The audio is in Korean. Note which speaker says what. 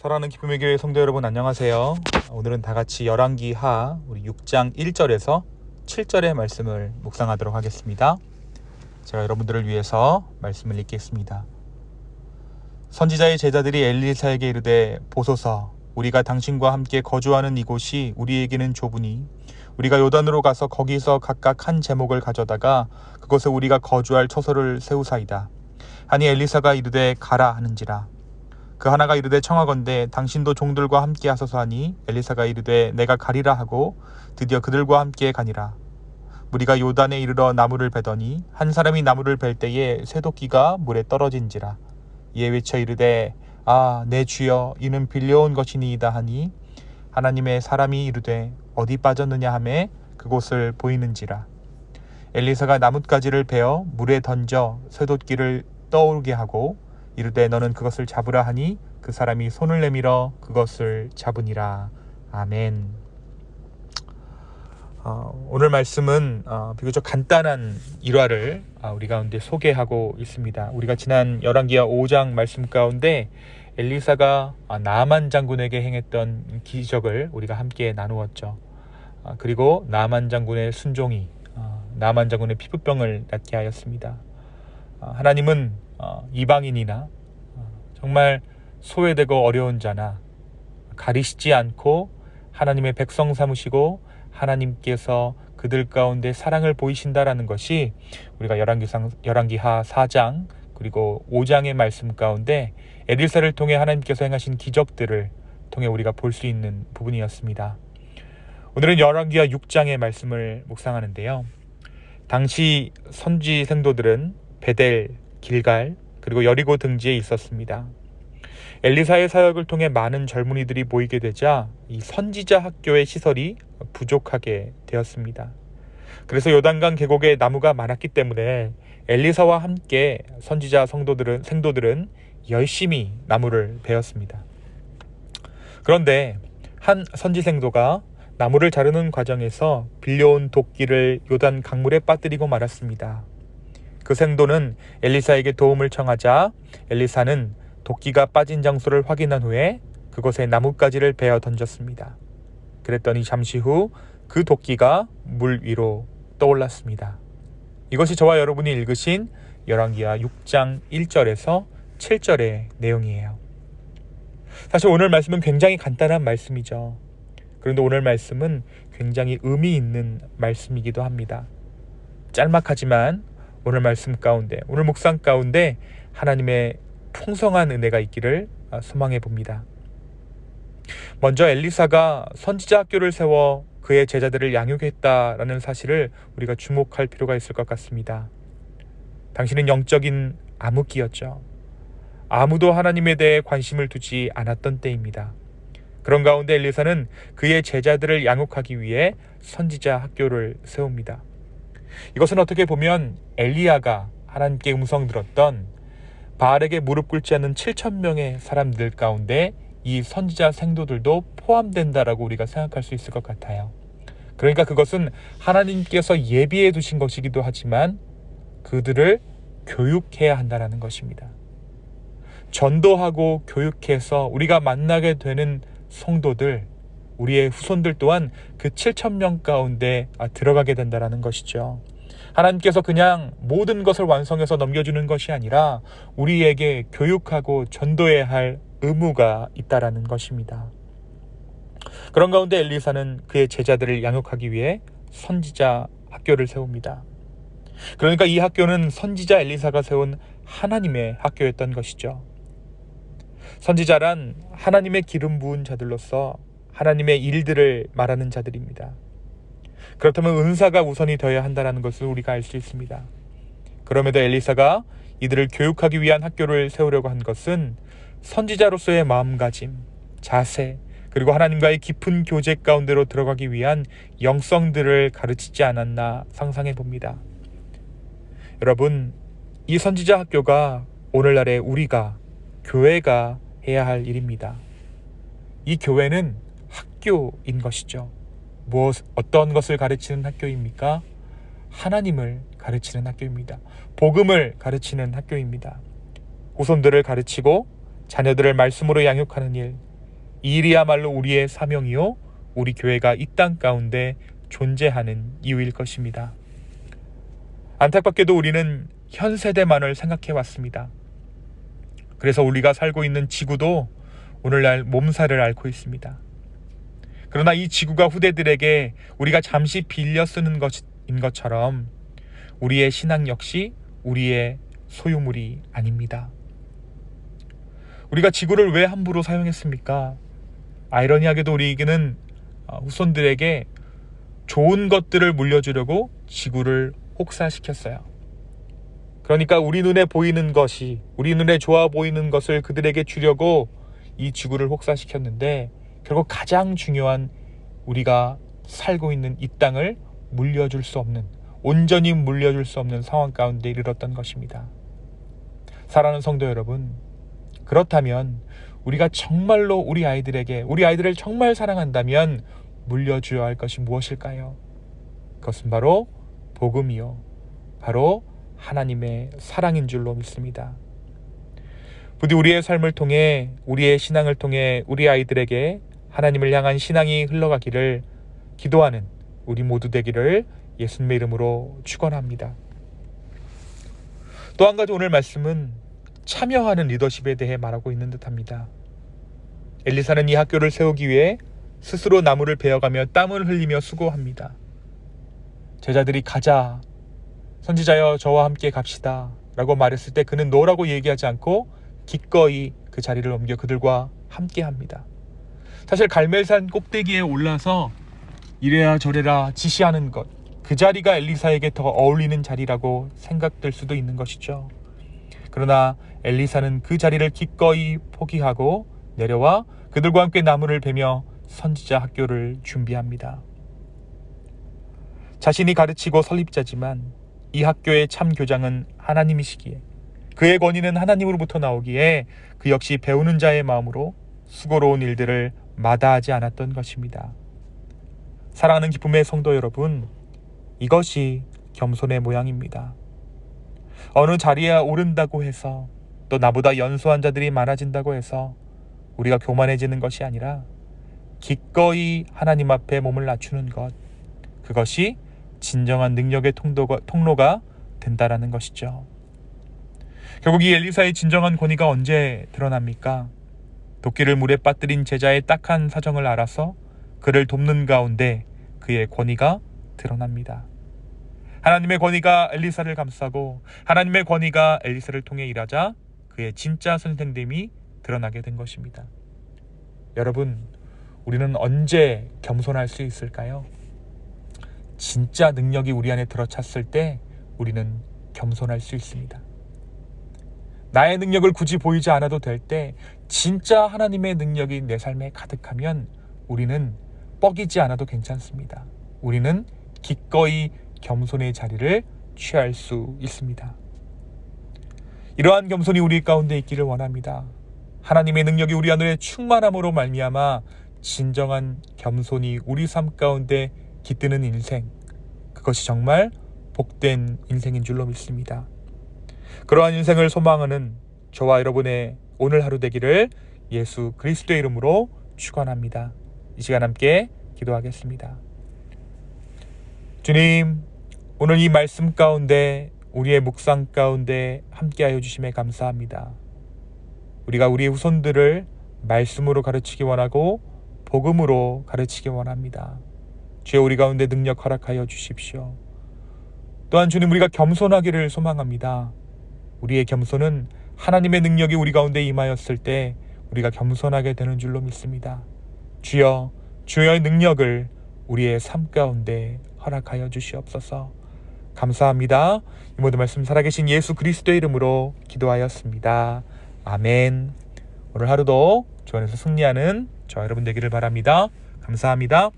Speaker 1: 사랑하는 기쁨의 교회 성도 여러분, 안녕하세요. 오늘은 다 같이 열왕기하 우리 6장 1절에서 7절의 말씀을 묵상하도록 하겠습니다. 제가 여러분들을 위해서 말씀을 읽겠습니다. 선지자의 제자들이 엘리사에게 이르되, 보소서, 우리가 당신과 함께 거주하는 이곳이 우리에게는 좁으니 우리가 요단으로 가서 거기서 각각 한 제목을 가져다가 그곳에 우리가 거주할 처소를 세우사이다. 하니 엘리사가 이르되, 가라 하는지라. 그 하나가 이르되, 청하건대 당신도 종들과 함께 하소서 하니 엘리사가 이르되, 내가 가리라 하고 드디어 그들과 함께 가니라. 무리가 요단에 이르러 나무를 베더니 한 사람이 나무를 벨 때에 쇠도끼가 물에 떨어진지라. 이에 외쳐 이르되, 아, 내 주여, 이는 빌려온 것이니이다 하니 하나님의 사람이 이르되, 어디 빠졌느냐 하매 그곳을 보이는지라. 엘리사가 나뭇가지를 베어 물에 던져 쇠도끼를 떠오르게 하고 이르되, 너는 그것을 잡으라 하니 그 사람이 손을 내밀어 그것을 잡으니라. 아멘. 오늘 말씀은 비교적 간단한 일화를 우리 가운데 소개하고 있습니다. 우리가 지난 열왕기하 5장 말씀 가운데 엘리사가 나아만 장군에게 행했던 기적을 우리가 함께 나누었죠. 그리고 나아만 장군의 순종이 나아만 장군의 피부병을 낫게 하였습니다. 하나님은 이방인이나 정말 소외되고 어려운 자나 가리시지 않고 하나님의 백성 삼으시고 하나님께서 그들 가운데 사랑을 보이신다라는 것이 우리가 열왕기하 4장 그리고 5장의 말씀 가운데 엘리사를 통해 하나님께서 행하신 기적들을 통해 우리가 볼 수 있는 부분이었습니다. 오늘은 열왕기하 6장의 말씀을 묵상하는데요. 당시 선지 생도들은 베델, 길갈, 그리고 여리고 등지에 있었습니다. 엘리사의 사역을 통해 많은 젊은이들이 모이게 되자 이 선지자 학교의 시설이 부족하게 되었습니다. 그래서 요단강 계곡에 나무가 많았기 때문에 엘리사와 함께 선지자 생도들은 열심히 나무를 베었습니다. 그런데 한 선지 생도가 나무를 자르는 과정에서 빌려온 도끼를 요단 강물에 빠뜨리고 말았습니다. 그 생도는 엘리사에게 도움을 청하자 엘리사는 도끼가 빠진 장소를 확인한 후에 그곳에 나뭇가지를 베어 던졌습니다. 그랬더니 잠시 후 그 도끼가 물 위로 떠올랐습니다. 이것이 저와 여러분이 읽으신 열왕기하 6장 1절에서 7절의 내용이에요. 사실 오늘 말씀은 굉장히 간단한 말씀이죠. 그런데 오늘 말씀은 굉장히 의미 있는 말씀이기도 합니다. 짤막하지만 오늘 말씀 가운데, 오늘 묵상 가운데 하나님의 풍성한 은혜가 있기를 소망해 봅니다. 먼저 엘리사가 선지자 학교를 세워 그의 제자들을 양육했다라는 사실을 우리가 주목할 필요가 있을 것 같습니다. 당신은 영적인 암흑기였죠. 아무도 하나님에 대해 관심을 두지 않았던 때입니다. 그런 가운데 엘리사는 그의 제자들을 양육하기 위해 선지자 학교를 세웁니다. 이것은 어떻게 보면 엘리야가 하나님께 음성 들었던 바알에게 무릎 꿇지 않는 7,000명의 사람들 가운데 이 선지자 생도들도 포함된다라고 우리가 생각할 수 있을 것 같아요. 그러니까 그것은 하나님께서 예비해 두신 것이기도 하지만 그들을 교육해야 한다는 것입니다. 전도하고 교육해서 우리가 만나게 되는 성도들, 우리의 후손들 또한 그 7,000명 가운데 들어가게 된다는 것이죠. 하나님께서 그냥 모든 것을 완성해서 넘겨주는 것이 아니라 우리에게 교육하고 전도해야 할 의무가 있다라는 것입니다. 그런 가운데 엘리사는 그의 제자들을 양육하기 위해 선지자 학교를 세웁니다. 그러니까 이 학교는 선지자 엘리사가 세운 하나님의 학교였던 것이죠. 선지자란 하나님의 기름 부은 자들로서 하나님의 일들을 말하는 자들입니다. 그렇다면 은사가 우선이 되어야 한다는 것을 우리가 알 수 있습니다. 그럼에도 엘리사가 이들을 교육하기 위한 학교를 세우려고 한 것은 선지자로서의 마음가짐, 자세, 그리고 하나님과의 깊은 교제 가운데로 들어가기 위한 영성들을 가르치지 않았나 상상해 봅니다. 여러분, 이 선지자 학교가 오늘날의 우리가, 교회가 해야 할 일입니다. 이 교회는 학교인 것이죠. 어떤 것을 가르치는 학교입니까? 하나님을 가르치는 학교입니다. 복음을 가르치는 학교입니다. 후손들을 가르치고 자녀들을 말씀으로 양육하는 일, 이 일이야말로 우리의 사명이요 우리 교회가 이 땅 가운데 존재하는 이유일 것입니다. 안타깝게도 우리는 현 세대만을 생각해 왔습니다. 그래서 우리가 살고 있는 지구도 오늘날 몸살을 앓고 있습니다. 그러나 이 지구가 후대들에게 우리가 잠시 빌려 쓰는 것인 것처럼 우리의 신앙 역시 우리의 소유물이 아닙니다. 우리가 지구를 왜 함부로 사용했습니까? 아이러니하게도 우리에게는 후손들에게 좋은 것들을 물려주려고 지구를 혹사시켰어요. 그러니까 우리 눈에 보이는 것이, 우리 눈에 좋아 보이는 것을 그들에게 주려고 이 지구를 혹사시켰는데 결국 가장 중요한 우리가 살고 있는 이 땅을 물려줄 수 없는, 온전히 물려줄 수 없는 상황 가운데 이르렀던 것입니다. 사랑하는 성도 여러분, 그렇다면 우리가 정말로 우리 아이들을 정말 사랑한다면 물려줘야 할 것이 무엇일까요? 그것은 바로 복음이요, 바로 하나님의 사랑인 줄로 믿습니다. 부디 우리의 삶을 통해, 우리의 신앙을 통해 우리 아이들에게 하나님을 향한 신앙이 흘러가기를 기도하는 우리 모두 되기를 예수님의 이름으로 축원합니다. 또 한 가지 오늘 말씀은 참여하는 리더십에 대해 말하고 있는 듯합니다. 엘리사는 이 학교를 세우기 위해 스스로 나무를 베어가며 땀을 흘리며 수고합니다. 제자들이 가자, 선지자여 저와 함께 갑시다 라고 말했을 때 그는 너라고 얘기하지 않고 기꺼이 그 자리를 옮겨 그들과 함께 합니다. 사실 갈멜산 꼭대기에 올라서 이래라 저래라 지시하는 것, 그 자리가 엘리사에게 더 어울리는 자리라고 생각될 수도 있는 것이죠. 그러나 엘리사는 그 자리를 기꺼이 포기하고 내려와 그들과 함께 나무를 베며 선지자 학교를 준비합니다. 자신이 가르치고 설립자지만 이 학교의 참 교장은 하나님이시기에, 그의 권위는 하나님으로부터 나오기에 그 역시 배우는 자의 마음으로 수고로운 일들을 마다하지 않았던 것입니다. 사랑하는 기쁨의 성도 여러분, 이것이 겸손의 모양입니다. 어느 자리에 오른다고 해서, 또 나보다 연소한 자들이 많아진다고 해서 우리가 교만해지는 것이 아니라 기꺼이 하나님 앞에 몸을 낮추는 것, 그것이 진정한 능력의 통로가 된다라는 것이죠. 결국 이 엘리사의 진정한 권위가 언제 드러납니까? 도끼를 물에 빠뜨린 제자의 딱한 사정을 알아서 그를 돕는 가운데 그의 권위가 드러납니다. 하나님의 권위가 엘리사를 감싸고 하나님의 권위가 엘리사를 통해 일하자 그의 진짜 선생됨이 드러나게 된 것입니다. 여러분, 우리는 언제 겸손할 수 있을까요? 진짜 능력이 우리 안에 들어찼을 때 우리는 겸손할 수 있습니다. 나의 능력을 굳이 보이지 않아도 될 때 진짜 하나님의 능력이 내 삶에 가득하면 우리는 뻐기지 않아도 괜찮습니다. 우리는 기꺼이 겸손의 자리를 취할 수 있습니다. 이러한 겸손이 우리 가운데 있기를 원합니다. 하나님의 능력이 우리 안에 충만함으로 말미암아 진정한 겸손이 우리 삶 가운데 깃드는 인생, 그것이 정말 복된 인생인 줄로 믿습니다. 그러한 인생을 소망하는 저와 여러분의 오늘 하루 되기를 예수 그리스도의 이름으로 축원합니다. 이 시간 함께 기도하겠습니다. 주님, 오늘 이 말씀 가운데 우리의 묵상 가운데 함께하여 주심에 감사합니다. 우리가 우리의 후손들을 말씀으로 가르치기 원하고 복음으로 가르치기 원합니다. 주여, 우리 가운데 능력 허락하여 주십시오. 또한 주님, 우리가 겸손하기를 소망합니다. 우리의 겸손은 하나님의 능력이 우리 가운데 임하였을 때 우리가 겸손하게 되는 줄로 믿습니다. 주여, 주여의 능력을 우리의 삶 가운데 허락하여 주시옵소서. 감사합니다. 이 모든 말씀 살아계신 예수 그리스도의 이름으로 기도하였습니다. 아멘. 오늘 하루도 주 안에서 승리하는 저와 여러분 되기를 바랍니다. 감사합니다.